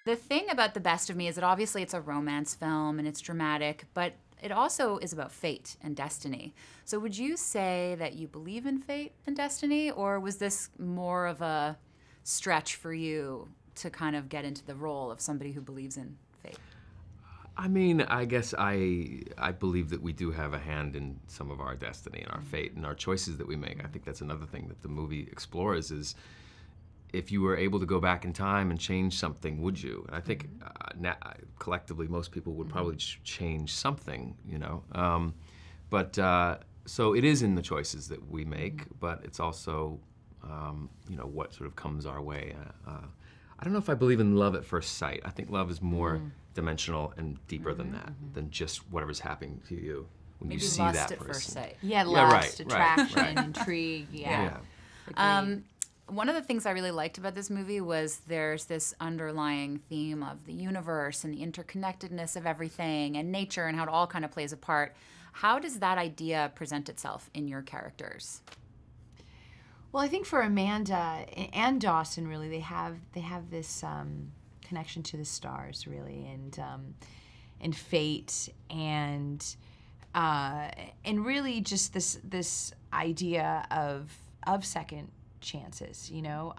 The thing about The Best of Me is that obviously it's a romance film and it's dramatic, but it also is about fate and destiny. So would you say that you believe in fate and destiny, or was this more of a stretch for you to kind of get into the role of somebody who believes in fate? I mean, I guess I believe that we do have a hand in some of our destiny and our fate and our choices that we make. I think that's another thing that the movie explores is, if you were able to go back in time and change something, would you? And I think collectively most people would probably change something, you know. So it is in the choices that we make, but it's also, you know, what sort of comes our way. I don't know if I believe in love at first sight. I think love is more dimensional and deeper than that, than just whatever's happening to you when Maybe you see lust that at person. first sight. Yeah, right, lust, attraction, intrigue, One of the things I really liked about this movie was there's this underlying theme of the universe and the interconnectedness of everything and nature and how it all kind of plays a part. How does that idea present itself in your characters? Well, I think for Amanda and Dawson, really, they have this connection to the stars, really, and fate, and really just this idea of second chances, you know,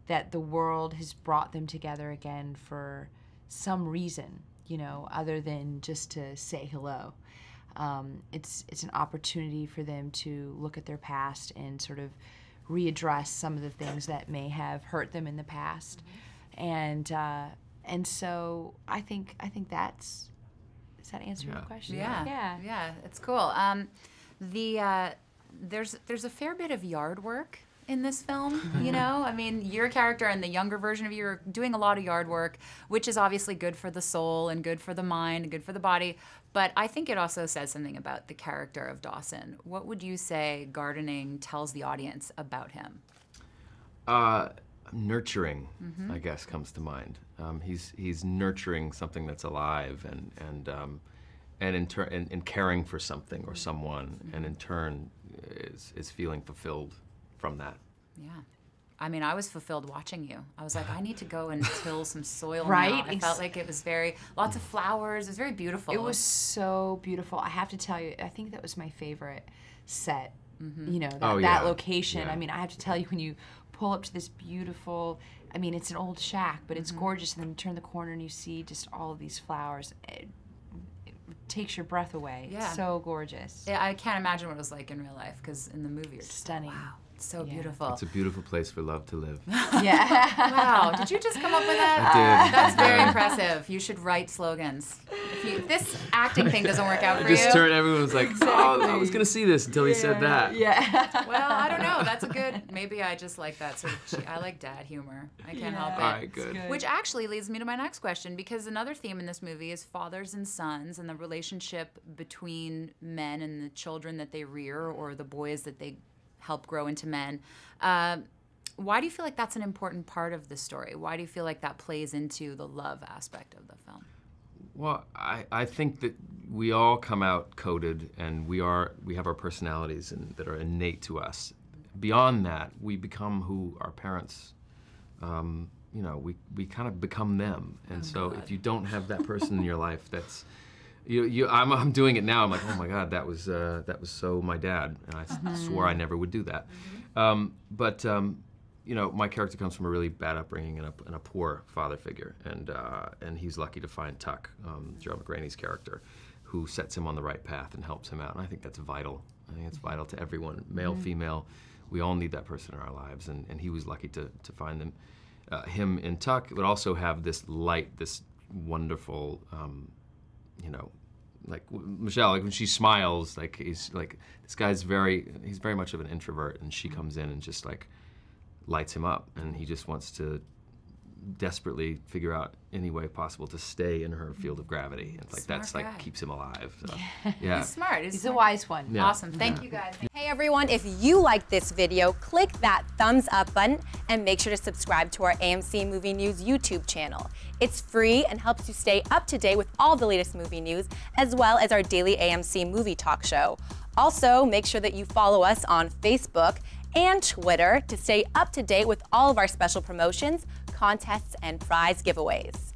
that the world has brought them together again for some reason, you know, other than just to say hello. It's an opportunity for them to look at their past and sort of readdress some of the things that may have hurt them in the past, and so I think does that answer your question? Yeah, it's cool. There's a fair bit of yard work in this film, you know? I mean, your character and the younger version of you are doing a lot of yard work, which is obviously good for the soul and good for the mind and good for the body, but I think it also says something about the character of Dawson. What would you say gardening tells the audience about him? Nurturing, I guess, comes to mind. He's nurturing something that's alive and caring for something or someone, and in turn is feeling fulfilled from that. Yeah. I mean, I was fulfilled watching you. I was like, I need to go and till some soil right? now. I felt like it was lots of flowers. It was very beautiful. It was so beautiful. I have to tell you, I think that was my favorite set, you know, that location. Yeah. I mean, I have to tell you, when you pull up to this beautiful, I mean, it's an old shack, but it's gorgeous, and then you turn the corner and you see just all of these flowers. It takes your breath away. Yeah. It's so gorgeous. Yeah, I can't imagine what it was like in real life, because in the movie it's stunning. Wow. So beautiful. It's a beautiful place for love to live. Yeah. Wow. Did you just come up with that? I did. That's very impressive. You should write slogans. If this acting thing doesn't work out for you. Everyone was like, oh, I was going to see this until he said that. Yeah. Well, I don't know. That's a good, maybe I just like that sort of, I like dad humor. I can't help it. All right, good. Which actually leads me to my next question, because another theme in this movie is fathers and sons and the relationship between men and the children that they rear, or the boys that they help grow into men. Why do you feel like that's an important part of the story? Why do you feel like that plays into the love aspect of the film? Well, I think that we all come out coded, and we have our personalities that are innate to us. Beyond that, we become who our parents, you know, we kind of become them. And if you don't have that person in your life, that's, I'm doing it now. I'm like, oh my God, that was so my dad, and I swore I never would do that. You know, my character comes from a really bad upbringing and a poor father figure, and he's lucky to find Tuck, Joe McGraney's character, who sets him on the right path and helps him out. And I think that's vital. I think it's vital to everyone, male, female. We all need that person in our lives, and he was lucky to find him in Tuck. It would also have this light, this wonderful. You know, like Michelle, like when she smiles, like he's like, this guy's he's very much of an introvert, and she comes in and just like lights him up, and he just wants to desperately figure out any way possible to stay in her field of gravity. And like that's like keeps him alive. So, yeah. He's smart. He's a wise one. Yeah. Awesome. Thank you guys. Hey everyone, if you like this video, click that thumbs up button and make sure to subscribe to our AMC Movie News YouTube channel. It's free and helps you stay up to date with all the latest movie news, as well as our daily AMC movie talk show. Also, make sure that you follow us on Facebook and Twitter to stay up to date with all of our special promotions, contests, and prize giveaways.